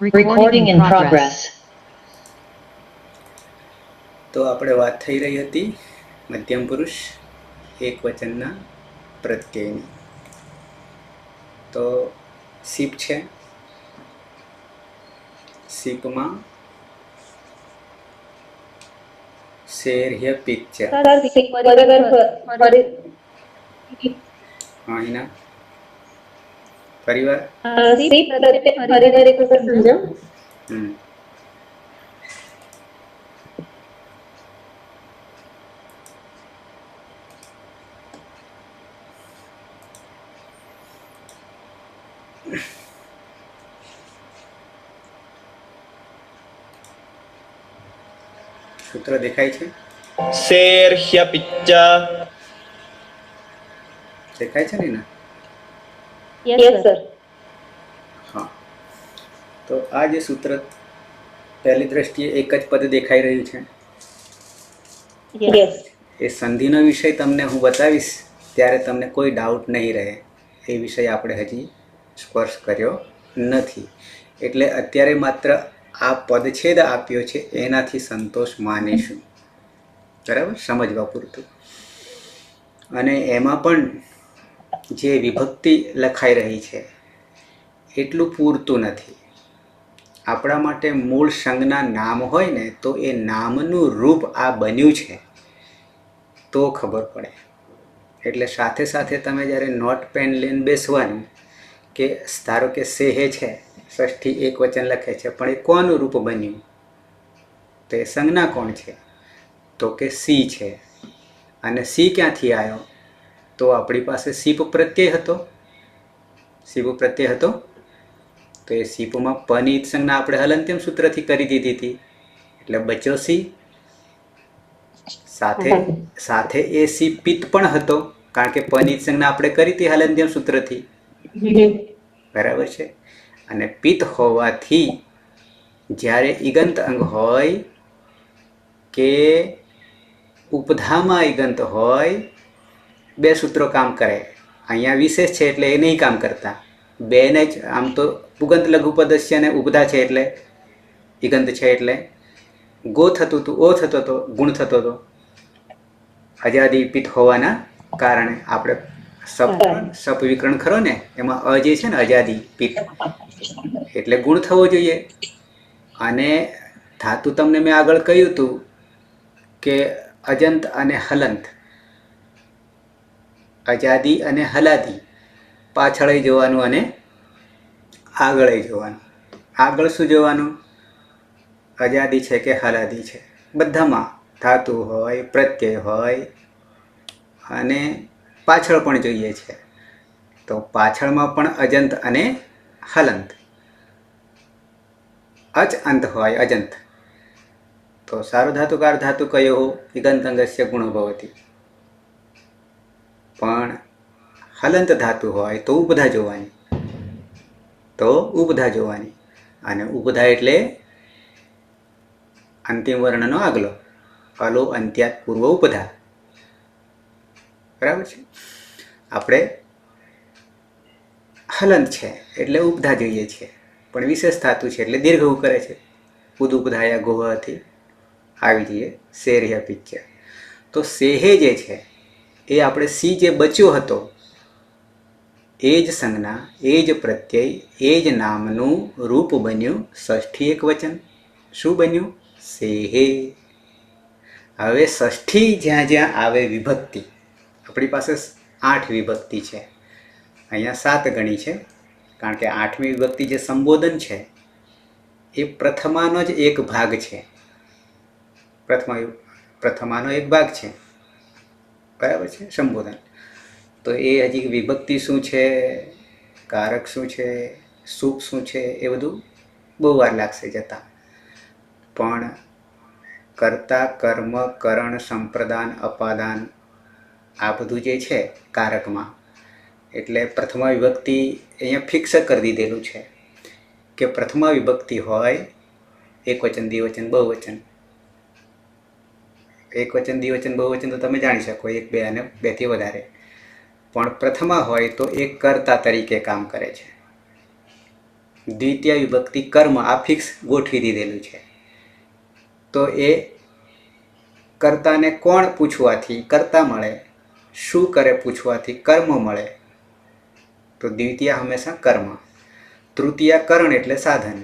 Recording in progress. તો આપણે વાત થઈ રહી હતી મધ્યમ પુરુષ એકવચનના પ્રત્યયની. તો સીપ છે, સીપમાં શેર્ય પિક્ચર. અહીંના પરિવાર સૂત્ર દેખાય છે? શેર્ય પિચ્ચ. દેખાય છે ને? Yes, sir. હા, તો આ જે સૂત્ર પહેલી દ્રષ્ટિએ એક જ પદ દેખાઈ રહ્યું છે. Yes. એ સંધિનો વિષય તમને હું બતાવીશ ત્યારે તમને કોઈ ડાઉટ નહીં રહે. એ વિષય આપણે હજી સ્પર્શ કર્યો નથી, એટલે અત્યારે માત્ર આ પદછેદ આપ્યો છે એનાથી સંતોષ માનીશું. બરાબર, સમજવા પૂરતું. અને એમાં પણ જે વિભક્તિ લખાઈ રહી છે એટલું પૂરતું નથી. આપણા માટે મૂળ સંજ્ઞા નામ હોય ને તો એ નામનું રૂપ આ બન્યું છે તો ખબર પડે. એટલે સાથે સાથે તમે જ્યારે નોટ પેન લઈને બેસવાનું કે ધારો કે સેહે છે, ષષ્ઠી એક વચન લખે છે, પણ એ કોનું રૂપ બન્યું? તો એ સંજ્ઞા કોણ છે? તો કે સી છે. અને સી ક્યાંથી આવ્યો? તો આપણી પાસે સીપ પ્રત્યય હતો. સીપ પ્રત્યય હતો તો એ સીપમાં પની સંજ્ઞા આપણે હલંત્યમ સૂત્રથી કરી દીધી હતી, એટલે બચ્યો સી. સાથે સાથે એ સી પિત્ત પણ હતો, કારણ કે પની સંજ્ઞા આપણે કરી હતી હલંત્યમ સૂત્રથી. બરાબર છે. અને પિત્ત હોવાથી જ્યારે ઈગંત અંગ હોય કે ઉપધામાં ઈગંત હોય, બે સૂત્રો કામ કરે. અહીંયા વિશેષ છે એટલે એ નહીં કામ કરતા. બેને જ આમ તો પુગંત લઘુપદસ્ય અને ઉપધા છે એટલે ઈગંત છે એટલે ગો થતું હતું, ઓ થતો હતો, ગુણ થતો હતો. અજાદી પિત્ત હોવાના કારણે આપણે સપ વિકરણ ખરો ને, એમાં અ જે છે ને અજાદી પિત્ત એટલે ગુણ થવો જોઈએ. અને ધાતુ તમને મેં આગળ કહ્યું હતું કે અજંત અને હલંત, અજાદી અને હલાદી, પાછળ જોવાનું અને આગળ જોવાનું. આગળ શું જોવાનું? અજાદી છે કે હલાદી છે. બધામાં ધાતુ હોય, પ્રત્યય હોય અને પાછળ પણ જોઈએ છે. તો પાછળમાં પણ અજંત અને હલંત. અચ અંત હોય અજંત તો સાર્વધાતુકાર ધાતુ કયો? ઈગંતંગસ્ય ગુણો ભવતી. પણ હલંત ધાતુ હોય તો ઉપધા જોવાની. અને ઉપધા એટલે અંતિમ વર્ણનો આગલો, અલો અંત્યાત પૂર્વ ઉપધા. બરાબર છે. આપણે હલંત છે એટલે ઉપધા જોઈએ છે, પણ વિશેષ ધાતુ છે એટલે દીર્ઘ કરે છે. ઉદુપધાયા ગોહથી આવી જઈએ શેર્ય પિક્ચર. તો સેહે જે છે એ આપણે સી જે બચ્યો હતો એ જ સંજ્ઞા, એ જ પ્રત્યય, એ જ નામનું રૂપ બન્યું ષષ્ઠી એક વચન. શું બન્યું? સેહે. હવે ષષ્ઠી જ્યાં જ્યાં આવે વિભક્તિ, આપણી પાસે 8 વિભક્તિ છે, અહીંયા 7 ગણી છે, કારણ કે 8મી વિભક્તિ જે સંબોધન છે એ પ્રથમાનો જ એક ભાગ છે. પ્રથમાનો એક ભાગ છે. બરાબર છે, સંબોધન. તો એ હજી વિભક્તિ શું છે, કારક શું છે, સુપ શું છે, એ બધું બહુ વાર લાગશે જતા. પણ કર્તા, કર્મ, કરણ, સંપ્રદાન, અપાદાન આ બધું જે છે કારકમાં, એટલે પ્રથમા વિભક્તિ અહીંયા ફિક્સ કરી દીધેલું છે કે પ્રથમા વિભક્તિ હોય એક વચન, દ્વિવચન, બહુવચન. એક વચન, દ્વિવચન, બહુવચન તો તમે જાણી શકો, 1, 2 અને 2 થી વધારે. પણ પ્રથમા હોય તો એક કર્તા તરીકે કામ કરે છે. દ્વિતીય વિભક્તિ કર્મ આ ફિક્સ ગોઠવી દીધેલું છે. તો એ કર્તાને કોણ પૂછવાથી કર્તા મળે, શું કરે પૂછવાથી કર્મ મળે. તો દ્વિતીય હંમેશા કર્મ, તૃતીય કરણ એટલે સાધન,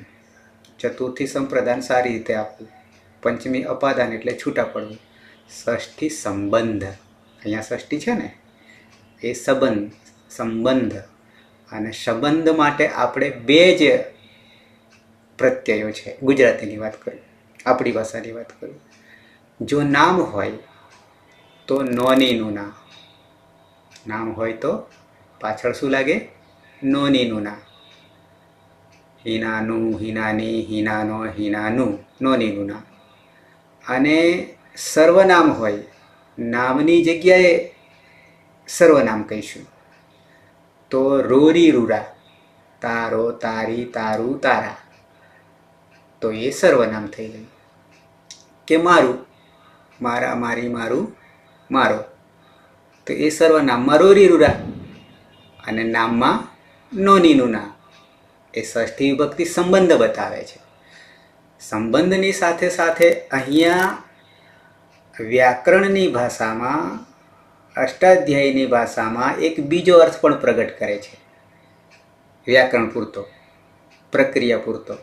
ચતુર્થી સંપ્રદાન સારી રીતે આપવું, પંચમી અપાદાન એટલે છૂટા પડવું, ષષ્ઠી સંબંધ, અહીંયા ષષ્ઠી છે ને એ સંબંધ. અને સંબંધ માટે આપણે બે જ પ્રત્યયો છે. ગુજરાતીની વાત કરું, આપણી ભાષાની વાત કરું. જો નામ હોય તો નોનીનું ના, નામ હોય તો પાછળ શું લાગે? નોનીનું ના. હિનાનું, હિનાની, હિનાનો, હિનાનું, નોનીનું ના. અને સર્વનામ હોય, નામની જગ્યાએ સર્વનામ કહીશું તો રોરી રૂરા, તારો, તારી, તારું, તારા. તો એ સર્વનામ થઈ ગયું. કે મારું, મારા, મારી, મારું, મારો. તો એ સર્વનામમાં રોરી રૂરા અને નામમાં નોનીનું નામ. એ ષષ્ઠી વિભક્તિ સંબંધ બતાવે છે. સંબંધની સાથે સાથે અહીંયા વ્યાકરણની ભાષામાં, અષ્ટાધ્યાયીની ભાષામાં એક બીજો અર્થ પણ પ્રગટ કરે છે. વ્યાકરણ પૂરતો, પ્રક્રિયા પૂરતો.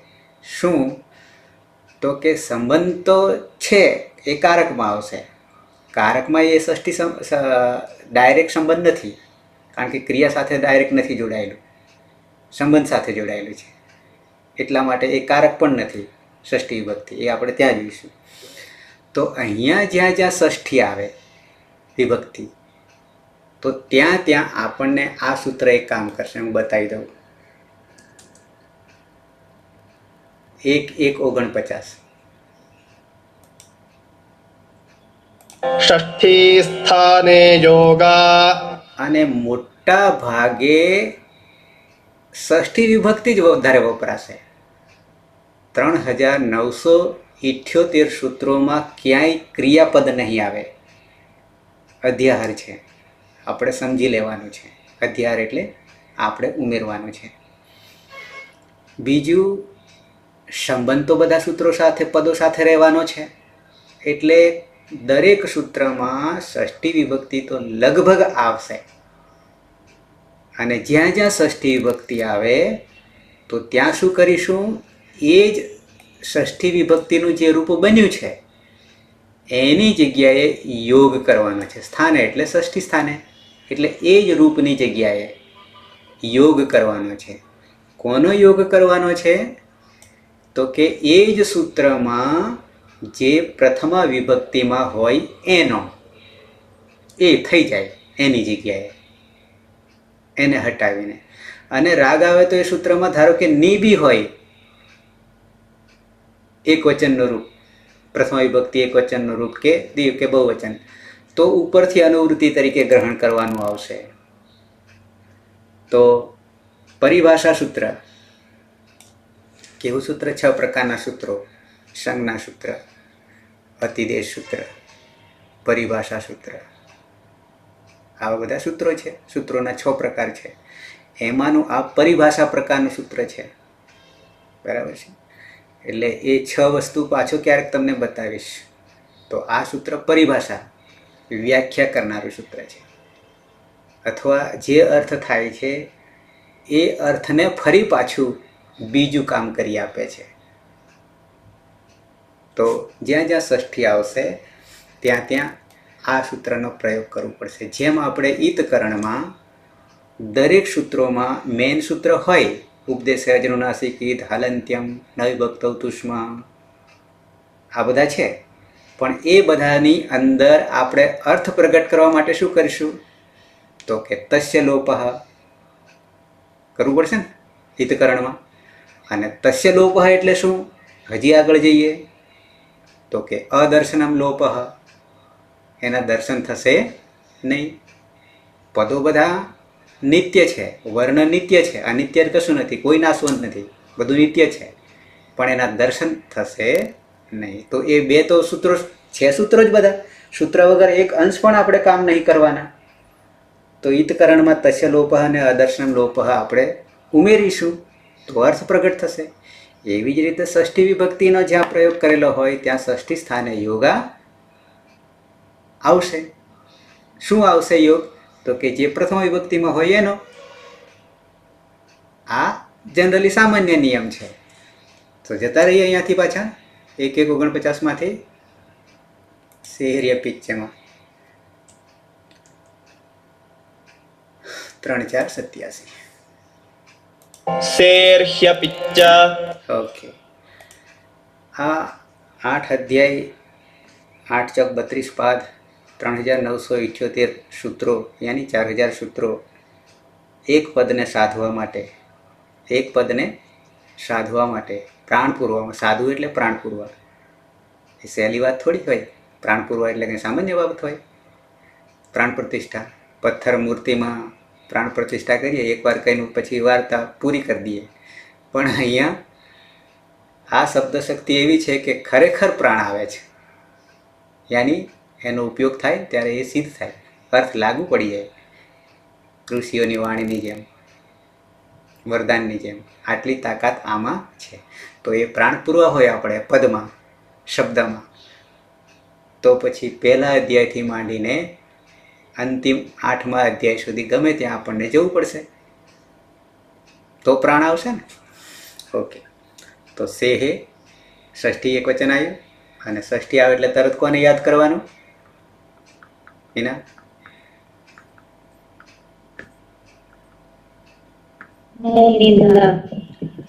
શું? તો કે સંબંધ તો છે એ કારકમાં આવશે. કારકમાં એ ષષ્ઠી ડાયરેક્ટ સંબંધ નથી, કારણ કે ક્રિયા સાથે ડાયરેક્ટ નથી જોડાયેલું, સંબંધ સાથે જોડાયેલું છે. એટલા માટે એ કારક પણ નથી ષષ્ઠી વિભક્તિ, એ આપણે ત્યાં જોઈશું. તો અહીંયા જ્યાં જ્યાં ષષ્ઠી આવે વિભક્તિ, તો ત્યાં ત્યાં આપણને આ સૂત્ર એક કામ કરશે. હું બતાવી દઉં. 1:49 षष्ठी स्थाने योगा. અને મોટા ભાગે ષષ્ઠી વિભક્તિ જ વધારે વપરાશે. 3978 સૂત્રોમાં ક્યાંય ક્રિયાપદ નહીં આવે. અધ્યાહાર છે, આપણે સમજી લેવાનું છે. અધ્યાહાર એટલે આપણે ઉમેરવાનું છે. બીજું, સંબંધ તો બધા સૂત્રો સાથે, પદો સાથે રહેવાનો છે. એટલે દરેક સૂત્રમાં ષષ્ઠી વિભક્તિ તો લગભગ આવશે. અને જ્યાં જ્યાં ષષ્ઠી વિભક્તિ આવે તો ત્યાં શું કરીશું? એ જ ષષ્ઠી વિભક્તિનું જે રૂપ બન્યું છે એની જગ્યાએ યોગ કરવાનો છે. સ્થાને એટલે ષષ્ઠી સ્થાને, એટલે એ જ રૂપની જગ્યાએ યોગ કરવાનો છે. કોનો યોગ કરવાનો છે? તો કે એ જ સૂત્રમાં જે પ્રથમ વિભક્તિમાં હોય એનો, એ થઈ જાય એની જગ્યાએ, એને હટાવીને. અને રાગ આવે તો એ સૂત્રમાં ધારો કે ની બી હોય એક વચનનું રૂપ, પ્રથમ વિભક્તિ એક વચનનું રૂપ કે દીવ કે બહુવચન, તો ઉપરથી અનુવૃત્તિ તરીકે ગ્રહણ કરવાનું આવશે. તો પરિભાષા સૂત્ર કેવું સૂત્ર? 6 પ્રકારના સૂત્રો: સંજ્ઞા સૂત્ર, અતિદેશ સૂત્ર, પરિભાષા સૂત્ર. આવા બધા સૂત્રો છે. સૂત્રોના 6 પ્રકાર છે. એમાંનું આ પરિભાષા પ્રકારનું સૂત્ર છે. બરાબર છે? એટલે એ 6 વસ્તુ પાછો ક્યારેક તમને બતાવીશ. તો આ સૂત્ર પરિભાષા, વ્યાખ્યા કરનારું સૂત્ર છે. અથવા જે અર્થ થાય છે એ અર્થને ફરી પાછું બીજું કામ કરી આપે છે. તો જ્યાં જ્યાં ષષ્ઠી આવશે ત્યાં ત્યાં આ સૂત્રનો પ્રયોગ કરવો પડશે. જેમ આપણે ઈતકરણમાં દરેક સૂત્રોમાં મેન સૂત્ર હોય, ઉપદેશ અજનુનાસિકિત, હાલંત્યમ, નવિભક્તૌ તુષ્મા, આ બધા છે. પણ એ બધાની અંદર આપણે અર્થ પ્રગટ કરવા માટે શું કરીશું? તો કે તસ્ય લોપઃ કરવું પડશે ને ઈતકરણમાં. અને તસ્ય લોપઃ એટલે શું? હજી આગળ જઈએ તો કે અદર્શનમ લોપઃ, એના દર્શન થશે નહીં. પદો બધા નિત્ય છે, વર્ણ નિત્ય છે, અનિત્ય કશું નથી, કોઈ નાશવંત નથી, બધું નિત્ય છે, પણ એના દર્શન થશે નહીં. તો એ બે તો સૂત્રો છે, સૂત્રો જ બધા. સૂત્ર વગર એક અંશ પણ આપણે કામ નહીં કરવાના. તો ઈતકરણમાં તસ્ય લોપઃ અને અદર્શનમ લોપઃ આપણે ઉમેરીશું. તો અર્થ પ્રગટ થશે. એવી જ રીતે ષષ્ઠી વિભક્તિનો જ્યાં પ્રયોગ કરેલો હોય ત્યાં ષષ્ઠી સ્થાને યોગા આવશે. શું આવશે યોગ? તો કે જે પ્રથમ વિભક્તિમાં હોય એનો. આ જનરલી સામાન્ય નિયમ છે. તો જતા રહીએ અહીંયાથી પાછા 1:49 શેહરીય પિચ્ચેમાં 3:4:87. શેર્હ્યપિચ્ચ. ઓકે. આ 8 અધ્યાય 8 ચોક 32 પાદ 3978 સૂત્રો યાની 4000 સૂત્રો એક પદને સાધવા માટે પ્રાણ પૂરવામાં. સાધવું એટલે પ્રાણ પૂરવા. એ સહેલી વાત થોડી હોય. પ્રાણ પૂરવા એટલે કંઈ સામાન્ય બાબત હોય? પ્રાણ પ્રતિષ્ઠા, પથ્થર મૂર્તિમાં પ્રાણ પ્રતિષ્ઠા કરીએ, એકવાર કહીને પછી વાર્તા પૂરી કરી દઈએ. પણ અહીંયા આ શબ્દ શક્તિ એવી છે કે ખરેખર પ્રાણ આવે છે, યાની એનો ઉપયોગ થાય ત્યારે એ સિદ્ધ થાય, અર્થ લાગુ પડી જાય. ઋષિઓની વાણીની જેમ, વરદાનની જેમ આટલી તાકાત આમાં છે. તો એ પ્રાણ પૂરવા હોય આપણે પદમાં, શબ્દમાં, તો પછી પહેલા અધ્યાયથી માંડીને અંતિમ 8મા અધ્યાય સુધી ગમે ત્યાં આપણને જવું પડશે, તો પ્રાણ આવશે ને. ઓકે. તો સેહે ષષ્ઠી એક વચન આવ્યું, અને ષષ્ઠી આવે એટલે તરત કોને યાદ કરવાનું? એના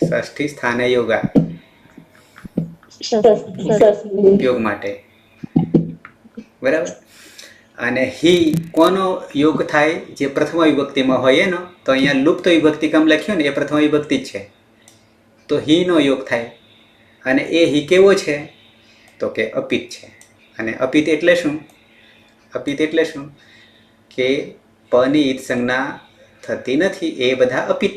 ષષ્ઠી સ્થાને યોગા, ઉપયોગ માટે. બરાબર. અને હી કોનો યોગ થાય? જે પ્રથમ વિભક્તિમાં હોય એનો. તો અહીંયા લુપ્ત વિભક્તિ કમ લખ્યું ને એ પ્રથમ વિભક્તિ જ છે, તો હીનો યોગ થાય. અને એ હી કેવો છે? તો કે અપિત છે. અને અપિત એટલે શું? અપિત એટલે શું? કે પની ઈત સંજ્ઞા થતી નથી, એ બધા અપિત.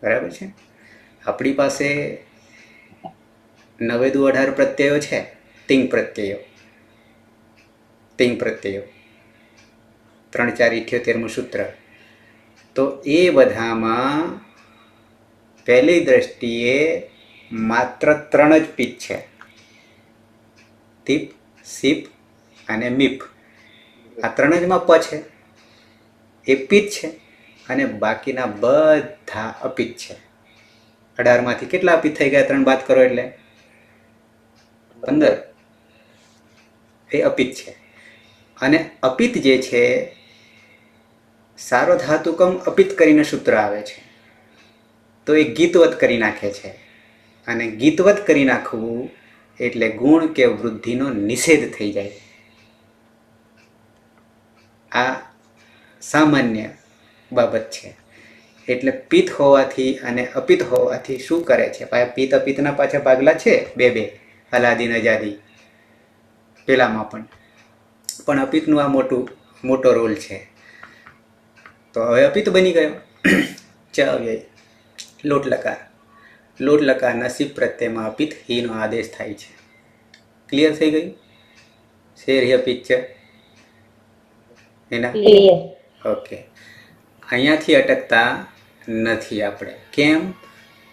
બરાબર છે. આપણી પાસે 9 દુ 18 પ્રત્યયો છે, તિંગ પ્રત્યયો 3:4:78મું સૂત્ર. તો એ બધામાં પહેલી દ્રષ્ટિએ માત્ર 3 જ પિત છે, તીપ, સીપ અને મીપ. આ 3 જમાં પ છે, એ પિત છે, અને બાકીના બધા અપિત છે. 18માંથી કેટલા અપિત થઈ ગયા? 3 બાદ કરો એટલે 15. એ અપિત છે. અને અપિત જે છે, સારો ધાતુકમ અપિત કરીને સૂત્ર આવે છે, તો એ ગીતવત કરી નાખે છે. અને ગીતવત કરી નાખવું એટલે ગુણ કે વૃદ્ધિનો નિષેધ થઈ જાય. આ સામાન્ય બાબત છે. એટલે પિત્ત હોવાથી અને અપિત હોવાથી શું કરે છે? પિત્ત અપિતના પાછા ભાગલા છે બે, અલાદી આઝાદી પેલામાં પણ અપિતનું આ મોટો રોલ છે. તો હવે અપિત બની ગયો. ચ અવ્યય લોટ લકારના સિપ પ્રત્યેમાં અપિત હીનો આદેશ થાય છે. ક્લિયર થઈ ગયું? શેર્ય પિચ્ચ એના. ઓકે. અહીંયાથી અટકતા નથી આપણે. કેમ?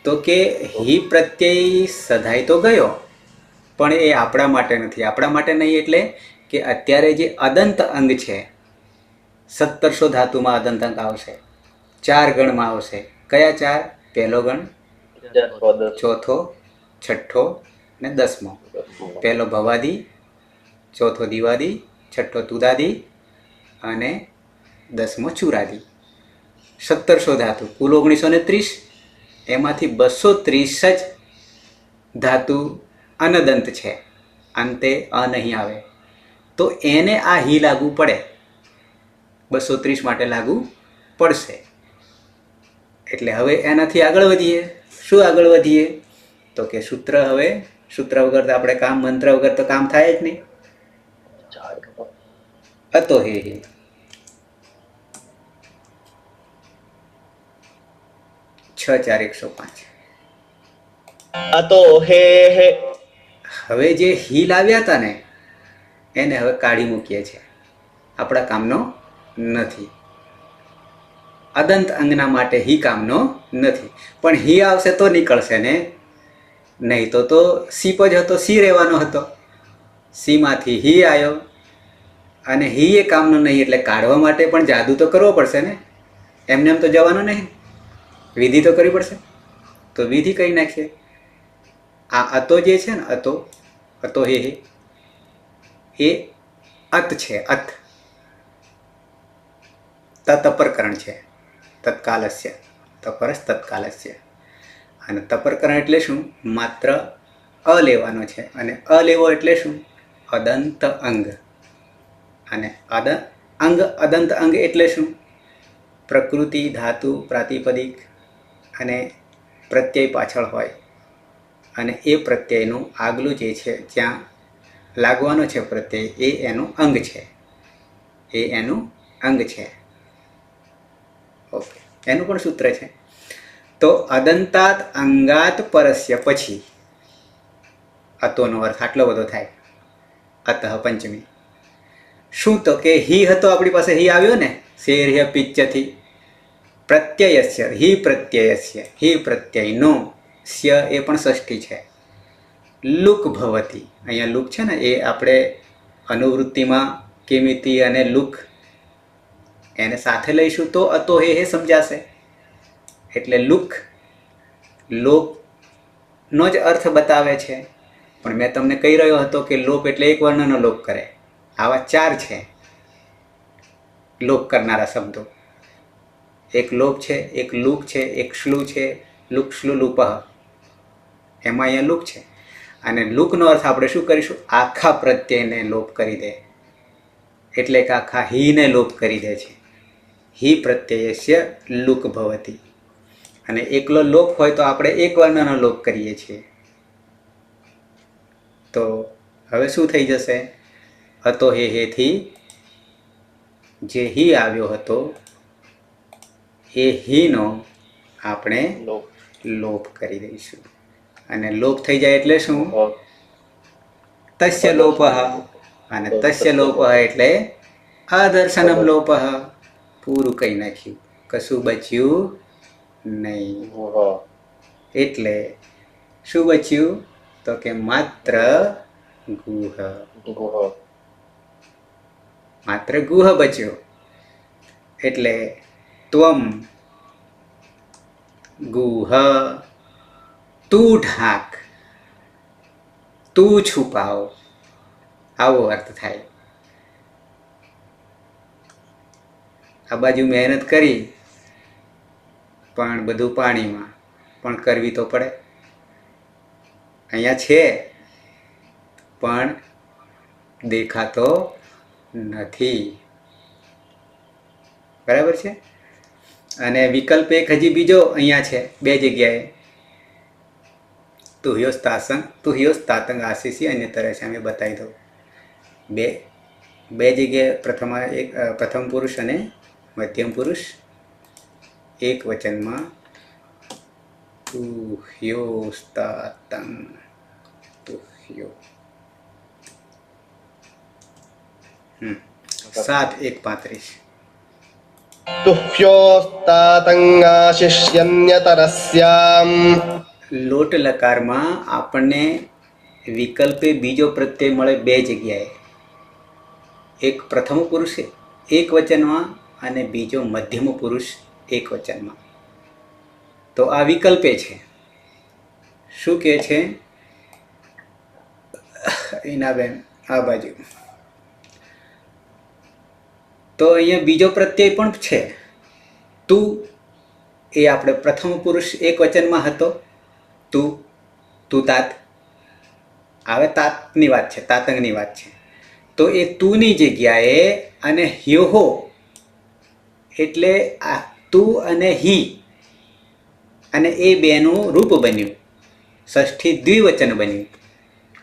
તો કે હી પ્રત્યય સધાઈ તો ગયો, પણ એ આપણા માટે નથી. આપણા માટે નહીં એટલે કે અત્યારે જે અદંત અંગ છે, 1700 ધાતુમાં અદંત અંગ આવશે, 4 ગણમાં આવશે. કયા 4? પહેલો ગણ, ચોથો, છઠ્ઠો ને 10મો. પહેલો ભવાદી, ચોથો દિવાદી, છઠ્ઠો તુદાદી અને 10મો ચુરાદી. 1700 ધાતુ, કુલ 1930. એમાંથી 230 જ ધાતુ અનદંત છે, અંતે અ નહીં આવે. તો એને આ હી લાગુ પડે, 230 માટે લાગુ પડશે. એટલે હવે એનાથી આગળ વધીએ. શું આગળ વધીએ? તો કે સૂત્ર. હવે સૂત્ર વગર તો આપણે કામ, મંત્ર વગર તો કામ થાય જ નહીં. અતો હે 6:4:105. અતો હે. હવે જે હી લાવ્યા હતા ને એને હવે કાઢી મૂકીએ છીએ, આપણા કામનો નથી. અદંત અંગના માટે હી કામનો નથી. પણ હી આવશે તો નીકળશે ને, નહીં તો સીપ જ હતો, સી રહેવાનો હતો. સીમાંથી હી આવ્યો અને હી એ કામનો નહીં, એટલે કાઢવા માટે પણ જાદુ તો કરવો પડશે ને, એમને એમ તો જવાનું નહીં, વિધિ તો કરવી પડશે. તો વિધિ કરી નાખીએ. આ અતો જે છે ને, અતો એ અત છે. અત તત્પરકરણ છે. તત્કાલસ્ય તપરસ તત્કાલસ્ય. અને તપરકરણ એટલે શું? માત્ર અ લેવાનો છે. અને અ લેવો એટલે શું? અદંત અંગ. અને અદંત અંગ એટલે શું? પ્રકૃતિ, ધાતુ, પ્રાતિપદિક અને પ્રત્યય પાછળ હોય, અને એ પ્રત્યયનું આગલું જે છે, જ્યાં લાગવાનો છે પ્રત્યય, એ એનું અંગ છે. એ એનું અંગ છે. ઓકે, એનું પણ સૂત્ર છે. તો અદંતાત અંગાત પરસ્ય, પછી અતોનો અર્થ આટલો બધો થાય. અતઃ પંચમી શું? તો કે હી હતો આપણી પાસે, હી આવ્યો ને, શેર્ય પિચ્ચથી પ્રત્યયસ્ય, હી પ્રત્યયસ્ય, હી પ્રત્યયનો, સ્ય એ પણ ષષ્ઠી છે. લુક ભવતી, અહીંયા લુક છે ને, એ આપણે અનુવૃત્તિમાં કિમિતિ અને લુક એને સાથે લઈશું તો અતો હે સમજાશે. એટલે લુક લોપનો જ અર્થ બતાવે છે. પણ મેં તમને કહી રહ્યો હતો કે લોપ એટલે એક વર્ણનો લોપ કરે. આવા 4 છે લોપ કરનારા શબ્દો. એક લોપ છે, એક લુક છે, એક શ્લુ છે, લુક શ્લુ લુપહ. એમાં અહીંયા લુક છે. અને લુકનો અર્થ આપણે શું કરીશું? આખા પ્રત્યયને લોપ કરી દે, એટલે કે આખા હીને લોપ કરી દે છે. હી પ્રત્યયસ્ય લુક ભવતી. અને એકલો લોપ હોય તો આપણે એક વર્ણનો લોપ કરીએ છીએ. તો હવે શું થઈ જશે? હતો હેથી જે હી આવ્યો હતો, એ હીનો આપણે લોપ કરી દઈશું. અને લોપ થઈ જાય એટલે શું? તસ્ય લોપઃ. અને તસ્ય લોપઃ એટલે અદર્શનમ લોપઃ. પૂરું કહી નાખ્યું, કશું બચ્યું નહીં. એટલે શું બચ્યું? તો કે માત્ર ગુહ. માત્ર ગુહ બચ્યો. એટલે ત્વમ ગુહ, તું ઢાંક, તું છુપાવ, આવો અર્થ થાય. આ બાજુ મહેનત કરી પણ બધું પાણીમાં, પણ કરવી તો પડે. અહીંયા છે પણ દેખાતો નથી. બરાબર છે. અને વિકલ્પ એક હજી બીજો અહીંયા છે, 2 જગ્યાએ. તુહ્યોસ્તાતંગ આશીષી અન્ય તરહ છે, અમે બતાવી દઉં. બે જગ્યાએ પ્રથમ પુરુષ અને મધ્યમ પુરુષ એક વચનમાં. તુહ્યોસ્તાતંગ, તુહ્યો 7:1:35. તુહ્યોસ્તાતંગાશિષ્યન્યતરસ્યામ. લોટ લકારમાં આપણને વિકલ્પે બીજો પ્રત્યય મળે 2 જગ્યાએ. એક પ્રથમ પુરુષ એક વચનમાં અને બીજો મધ્યમ પુરુષ એક વચનમાં. તો આ વિકલ્પે છે. શું કહે છે ઈનાબેન? આ બાજુ તો અહીંયા બીજો પ્રત્યય પણ છે. તું એ આપણે પ્રથમ પુરુષ એક વચનમાં હતો. તું તાત. હવે તાતની વાત છે, તાતંગની વાત છે. તો એ તુંની જગ્યાએ અને હ્યોહો એટલે આ તું અને હી, અને એ બેનું રૂપ બન્યું, ષષ્ઠી દ્વિવચન બન્યું.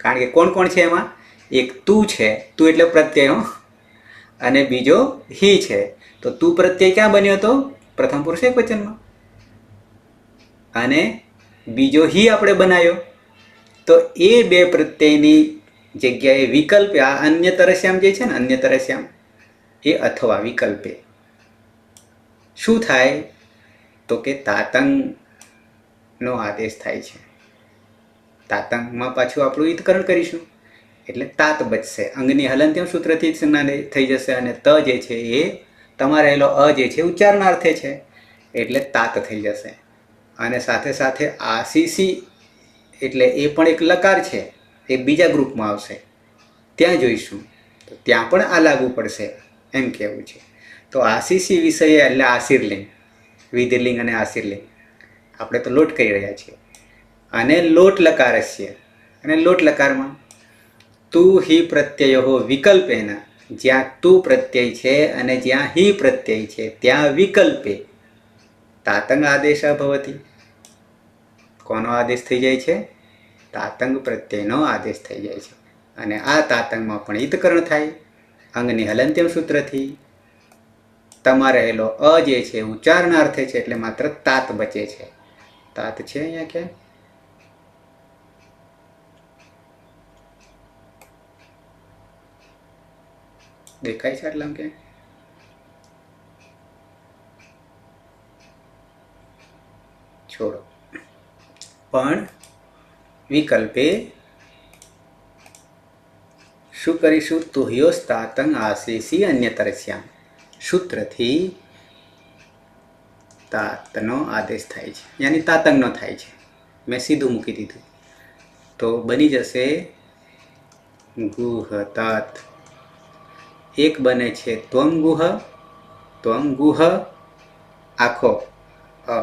કારણ કે કોણ કોણ છે એમાં? એક તું છે, તું એટલે પ્રત્યય, અને બીજો હી છે. તો તું પ્રત્યય ક્યાં બન્યો હતો? પ્રથમ પુરુષ એક વચનમાં. અને બીજો હી આપણે બનાવ્યો. તો એ 2 પ્રત્યયની જગ્યાએ વિકલ્પે આ અન્ય તરસ્યામ જે છે ને, અન્ય તરસ્યામ એ અથવા વિકલ્પે શું થાય તો કે તાતંગનો આદેશ થાય છે. તાતંગમાં પાછું આપણું ઈતકરણ કરીશું એટલે તાત બચશે. અંગની હલંત્યમ સૂત્રથી સંજ્ઞા થઈ જશે અને ત જે છે એ તમારે રહેલો અ જે છે ઉચ્ચારણાર્થે છે એટલે તાત થઈ જશે. અને સાથે સાથે આસીસી એટલે એ પણ એક લકાર છે, એ બીજા ગ્રુપમાં આવશે, ત્યાં જોઈશું. તો ત્યાં પણ આ લાગુ પડશે એમ કહેવું છે. તો આસીસી વિષય એટલે આશીર્લિંગ, વિધિલિંગ અને આશીર્લિંગ આપણે તો લોટ કરી રહ્યા છીએ. અને લોટ લકારસ્ય, અને લોટ લકારમાં તું હિ પ્રત્યયો વિકલ્પેના, જ્યાં તું પ્રત્યય છે અને જ્યાં હિ પ્રત્યય છે ત્યાં વિકલ્પે તાતંગ આદેશ ભવતી. કોનો આદેશ થઈ જાય છે? તાતંગ પ્રત્યયનો આદેશ થઈ જાય છે. અને આ તાતંગમાં પણ ઈતકરણ થાય અંગની હલંત્યમ સૂત્રથી. તમારે રહેલો અ જે છે ઉચ્ચારણાર્થે છે એટલે માત્ર તાત બચે છે. તાત છે અહીંયા ક્યાં? દેખાય છે આટલામાં ક્યાં? છોડો. પણ વિકલ્પે શું કરીશું? તુહ્યોસ તાતંગ આશીષી અન્યતરસ્યામ. સૂત્રથી તાતનો આદેશ થાય છે, યાની તાતંગનો થાય છે. મેં સીધું મૂકી દીધું તો બની જશે ગુહ તાત. એક બને છે ત્વમ ગુહ આખો અ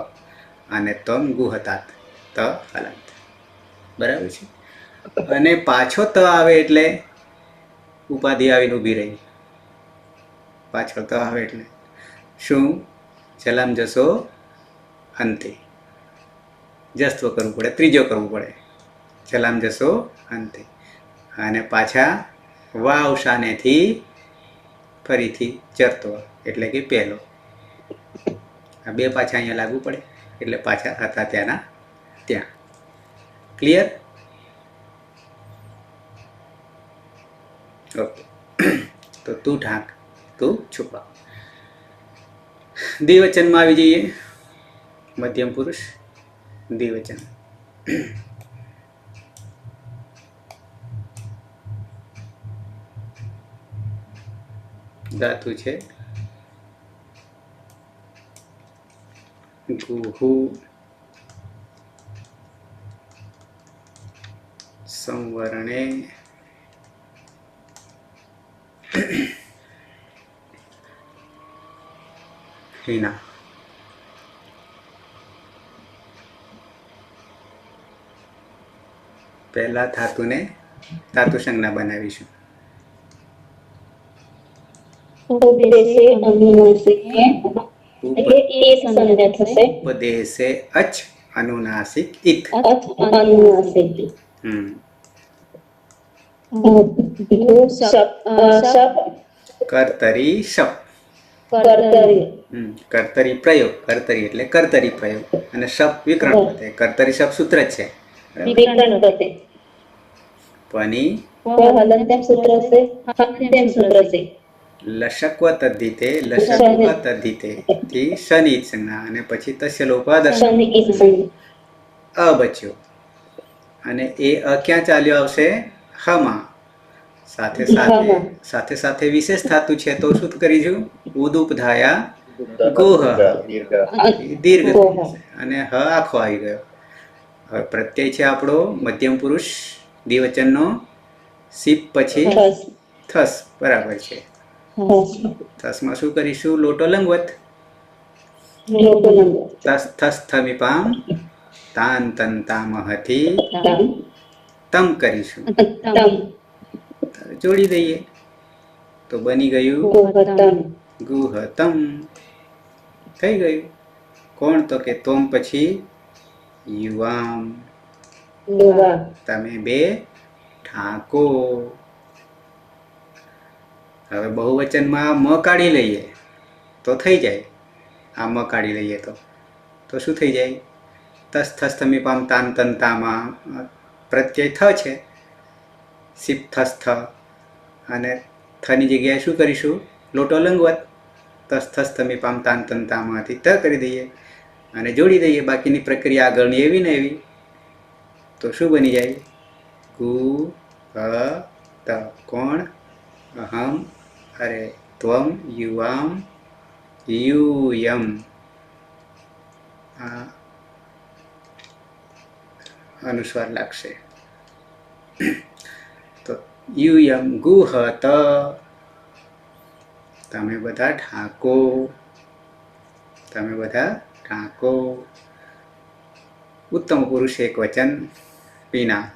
અને તમ ગુહતાત ત હલંત. બરાબર છે. અને પાછો ત આવે એટલે ઉપાધિ આવીને ઊભી રહી. પાછળ ત આવે એટલે શું? ચલામ જશો અંતે. જસ્ત્વ કરવું પડે, ત્રીજો કરવું પડે. ચલામ જશો અંતે. અને પાછા વાવશાનેથી ફરીથી ચરતો એટલે કે પહેલો. આ બે પાછા અહીંયા લાગુ પડે એટલે પાછા હતા ત્યાંના ત્યાં. ક્લિયર? ઓકે. તો તું ઢાંક, તું છુપા. દ્વિવચનમાં આવી જઈએ. મધ્યમ પુરુષ દ્વિવચન. ધાતુ છે ગુહુ, સંવરણે, હિના. પહેલા ધાતુને ધાતુ સંજ્ઞા બનાવીશું. ઉપદેશે અનુનાસિકે એટલે એ સંજ્ઞા થશે. ઉપદેશે અચ અનુનાસિક ઇત. અનુનાસિક. કર્તરી શપ. કર્તરી પ્રયોગ. કર્તરી એટલે કર્તરી પ્રયોગ અને શપ વિકરણ પતે. કર્તરી શપ સૂત્ર જ છે. પની હલંત્યમ સૂત્ર છે. હલંત્યમ સૂત્ર છે. લશક્વ તદ્ધિતે લશક્વ તદ્ધિતે થી શનિ સંજ્ઞા અને પછી તસ્ય લોપાદર્શન અ બચ્યો. અને એ અ ક્યાં ચાલ્યો આવશે? હમાં. સાથે સાથે વિશેષ ધાતુ છે તો શું કરીશું? ઉદુપધાયા ગોહ. દીર્ઘ અને હ આખો આવી ગયો. હવે પ્રત્યય છે આપણો મધ્યમ પુરુષ દ્વિવચનનો. સીપ પછી થસ. બરાબર છે. થસમાં શું કરીશું? લોટો લંગવત. તસ થસ થમિપામ તાન તન તામહથી તમ કરીશું. જોડી દઈએ તો બની ગયું ગુહતમ. થઈ ગયું. કોણ? તો કે તોમ પછી યુવામ. તમે બે ઠાકો. હવે બહુવચનમાં મ કાઢી લઈએ તો થઈ જાય. આ મ કાઢી લઈએ તો શું થઈ જાય? તસ થસ થમીપામ તાન તન તામાં પ્રત્યય થ છે. સિપ થસ થ અને થની જગ્યાએ શું કરીશું? લોટો લંગવત. તસ થસ તમે પામ તાન તન તામાંથી ત કરી દઈએ અને જોડી દઈએ. બાકીની પ્રક્રિયા આગળની એવી ને એવી. તો શું બની જાય? કુ ત. કોણ? અહમ, અરે ત્વમ, યુવામ, યુયમ. આ અનુસ્વાર લાગશે. તો યુયમ ગુહત. તમે બધા ઠાકો. તમે બધા ઠાકો. ઉત્તમ પુરુષ એક વચન પીના.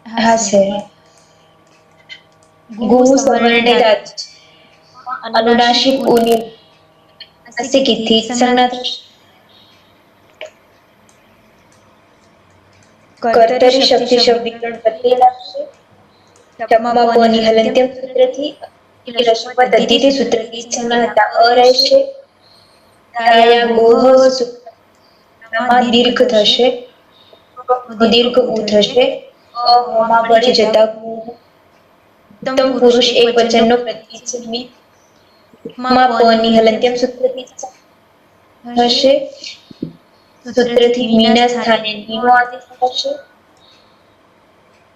હાસ્ય ગુ સવર્ણે દાત અનુનાસિક ઉની અસિકિથી સંજ્ઞા કર્તરી શક્તિ શબ્દીકરણ પ્રત્યય લાગશે. ટપમાં પની હલંત્યમ સૂત્રથી રસમાં તદ્ધિતે સૂત્રથી સંજ્ઞા હતા અ રહેશે. તાયા ગોહ સૂત્રમાં દીર્ઘ થશે. દીર્ઘ ઉ થશે. અમાં બળી જતા ઉત્તમ પુરુષ એક વચનનો પ્રત્યય છે. મી માં પની હલંત્યમ સૂત્રથી હશે. સૂત્રથી મીના સ્થાને નીનો આદેશ થશે.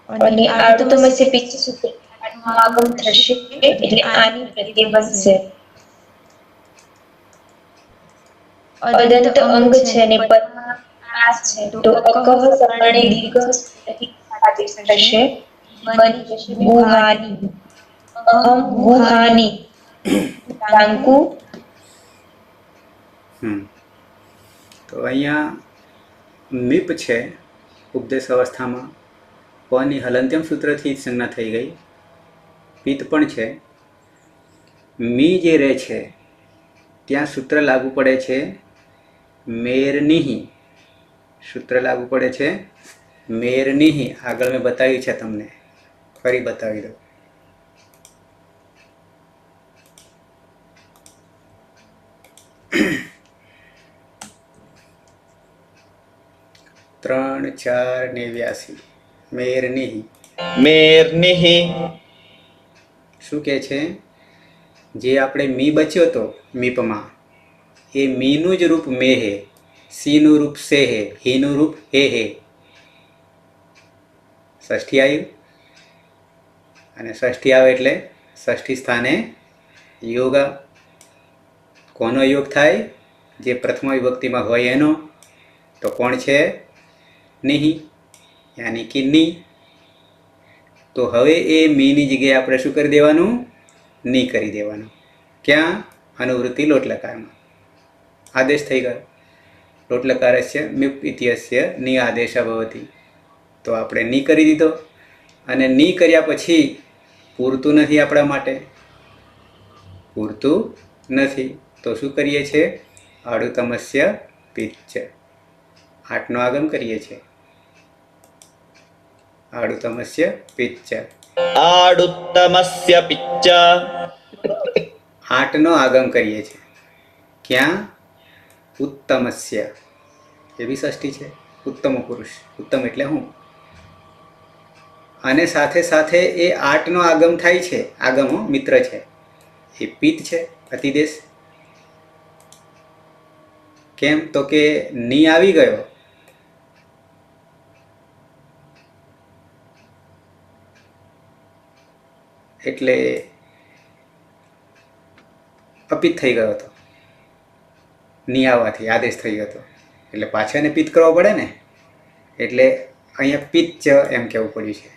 અને આડુતમસ્ય પિચ્ચ સૂત્ર આગમ થશે એટલે આની પ્રત્યય બનશે. અદંત અંગ છે ને પદમાં આ છે તો અકહ સવર્ણે દીર્ઘ સૂત્રથી આદેશ થશે. બની જશે ગુહાની. અહમ ગુહાની. ટાંકુ. તો અહીંયા મીપ છે ઉપદેશ અવસ્થામાં. પની હલંત્યમ સૂત્રથી જ સંજ્ઞા થઈ ગઈ. પિત્ત પણ છે. મી જે રહે છે ત્યાં સૂત્ર લાગુ પડે છે મેરનિહી. સૂત્ર લાગુ પડે છે મેરનિહી. આગળ મેં બતાવ્યું છે તમને, ફરી બતાવી દઉં. ત્રણ 4 89 મેરનિહી. મેર્નિઃ શું કહે છે? જે આપણે મી બચ્યો હતો મીપમાં, એ મીનું જ રૂપ મે હે, સીનું રૂપ સે હે, હીનું રૂપ હે હે. ષષ્ઠી આવ્યું અને ષષ્ઠી આવે એટલે ષષ્ઠી સ્થાને યોગ. કોનો યોગ થાય? જે પ્રથમ વિભક્તિમાં હોય એનો. તો કોણ છે? નિહી, યાની કે ની. તો હવે એ મીની જગ્યાએ આપણે શું કરી દેવાનું? ની કરી દેવાનું. ક્યાં? અનુવૃત્તિ લોટલકારમાં. આદેશ થઈ ગયો. લોટલકારસ્ય મીપ ઇત્યસ્ય ની આદેશ ભવતી. તો આપણે ની કરી દીધો. અને ની કર્યા પછી પૂરતું નથી આપણા માટે. પૂરતું નથી તો શું કરીએ છીએ? આડુતમસ્ય પિચ્ચ. 8નો આગમ કરીએ છીએ. આડુતમસ્ય પિચ્ચ. આડુત્તમસ્ય પિચ્ચ. 8નો આગમ કરીએ છીએ. ક્યાં? ઉત્તમસ્ય. એ બી ષષ્ઠી છે. ઉત્તમ પુરુષ. ઉત્તમ એટલે હું. અને સાથે સાથે એ 8નો આગમ થાય છે. આગમ મિત્ર છે. એ પિત્ત છે, અતિદેશ. કેમ? તો કે ની આવી ગયો. એટલે અપિત થઈ ગયો હતો. ની આવવાથી આદેશ થઈ ગયો હતો. એટલે પાછા એને પિત્ત કરવો પડે ને. એટલે અહીંયા પિત્ચ એમ કહેવું પડ્યું છે.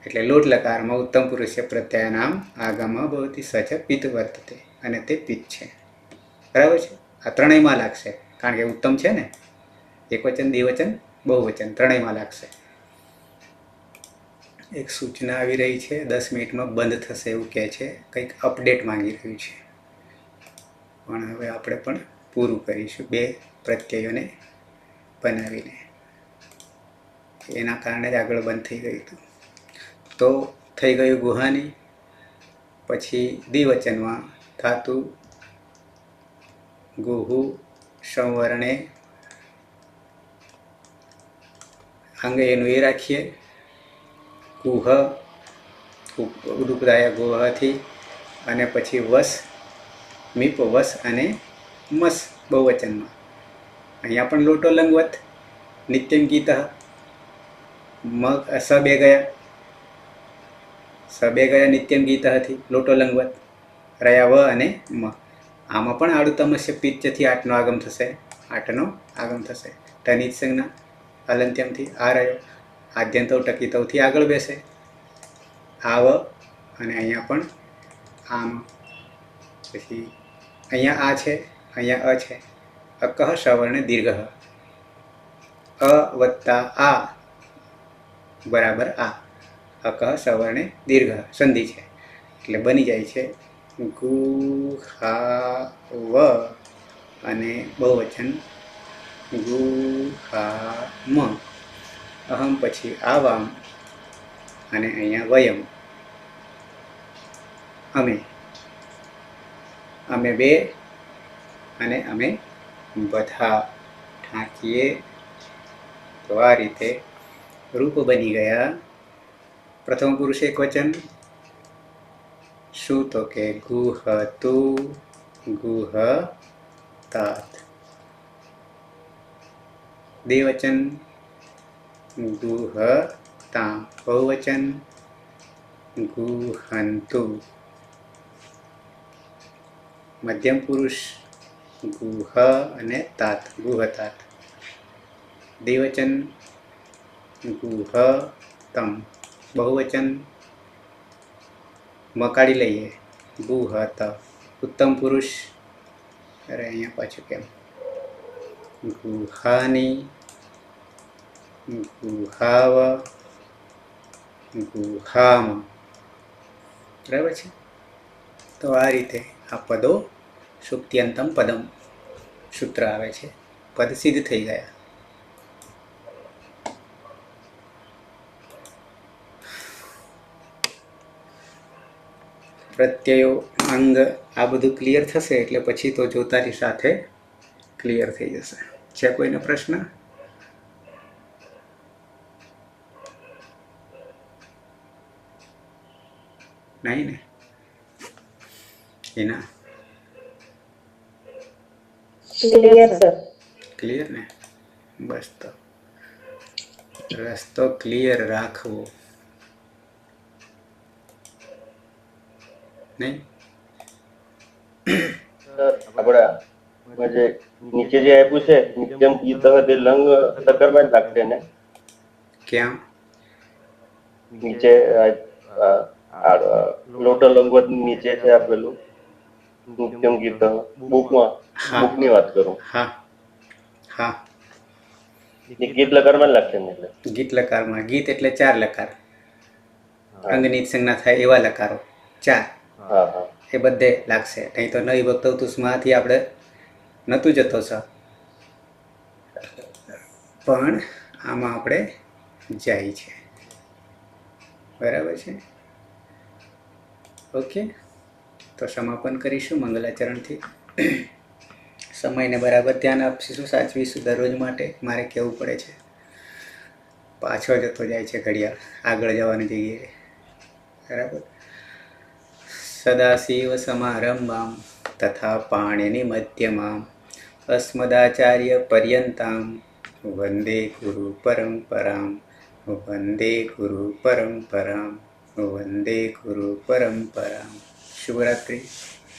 એટલે લોટ લકારમાં ઉત્તમ પુરુષ પ્રત્યય નામ આગમ ભવતી સચ પિત્ત વર્તતે. અને તે પિત્ત છે. બરાબર છે? આ ત્રણેયમાં લાગશે. કારણ કે ઉત્તમ છે ને. એકવચન, દ્વિવચન, બહુવચન ત્રણેયમાં લાગશે. એક સૂચના આવી રહી છે, 10 મિનિટમાં બંધ થશે એવું કહે છે. કંઈક અપડેટ માંગી રહ્યું છે. પણ હવે આપણે પણ પૂરું કરીશું 2 પ્રત્યયોને બનાવીને. એના કારણે જ આગળ બંધ થઈ ગયું હતું. તો થઈ ગયું ગુહાની. પછી દ્વિવચનમાં ધાતુ ગુહુ સંવર્ણે. અંગ એનું એ રાખીએ. કુહ ઉદુપદાય ગોહથી અને પછી વસ મીપ વસ અને મસ બહુવચનમાં. અહીંયા પણ લોટો લંગવત નિત્યમ ગીત સ બે ગયા નિત્યમ ગીત હતી લોટો લંગવત રહ્યા વ અને મ. આમાં પણ આડુતમસ્ય પિત્તથી આઠનો આગમ થશે. આઠનો આગમ થશે. ટનિત સંજ્ઞા અલંત્યમથી આ રહ્યો. આદ્યંતવ ટકીતવથી આગળ બેસે. આવ અને અહીંયા પણ આમ. પછી અહીંયા આ છે, અહીંયા અ છે. અકહ સવર્ણ દીર્ઘ. અ વત્તા આ બરાબર આ. અકહ સવર્ણે દીર્ઘ સંધિ છે એટલે બની જાય છે ગુહાવ અને બહુવચન ગુહામ. અહમ પછી આવામ અને અહીંયા વયમ અમે. અમે બે અને અમે બધા ઢાંકીએ. તો આ રીતે રૂપ બની ગયા. પ્રથમ પુરુષ એક વચન શું? તો કે ગુહતુ ગુહતાત. દ્વિવચન ગુહતામ. બહુવચન ગુહંતુ. મધ્યમ પુરુષ ગુહ અને તાત ગુહતાત. દ્વિવચન ગુહતમ. બહુવચન મકાડી લઈએ ગુહત. ઉત્તમ પુરુષ અરે અહીંયા પાછું કેમ ગુહાની ગુહાવ ગુહામ. બરાબર છે. તો આ રીતે આ પદો સુક્ત્યંતમ પદમ સૂત્ર આવે છે. પદ સિદ્ધ થઈ ગયા. પ્રત્યયો અંગ આ બધું ક્લિયર થશે એટલે પછી તો જોતાની સાથે ક્લિયર થઈ જશે. છે કોઈનો પ્રશ્ન? નહીં ને? એના ક્લિયર ને? બસ તો રસ્તો ક્લિયર રાખવો. નહીં આપણા જે નીચે જે આપ્યું છે નિત્યમ ગીત તે લંગ ટક્કરમાં જ લાગશે ને? ક્યાં? નીચે લોટો લંગવત નીચે છે આપેલું નિત્યમ ગીત બુકમાં. બુકની વાત કરું. હા હા. ગીત લકારમાં જ લાગશે ને? એટલે ગીત લકારમાં. ગીત એટલે 4 લકાર. અંગની સંજ્ઞા થાય એવા લકારો 4. હા હા એ બધે લાગશે. નહીં તો નવી ભક્તવતુષ્માંથી આપણે નહોતું જતો સર, પણ આમાં આપણે જાય છે. બરાબર છે. ઓકે, તો સમાપન કરીશું મંગલાચરણથી. સમયને બરાબર ધ્યાન આપીશું, સાચવીશું દરરોજ માટે. મારે કહેવું પડે છે, પાછળ જતો જાય છે ઘડિયાળ આગળ જવાની જગ્યાએ. બરાબર. સદાશિવ સમારંભામ તથા પાણિની મધ્યમામ અસ્મદાચાર્ય પર્યંતામ વંદે ગુરુ પરંપરામ. વંદે ગુરુ પરંપરામ. વંદે ગુરુ પરંપરામ. શુભરાત્રિ.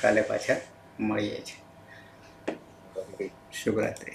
કાલે પાછા મળીએ છીએ. શુભરાત્રિ.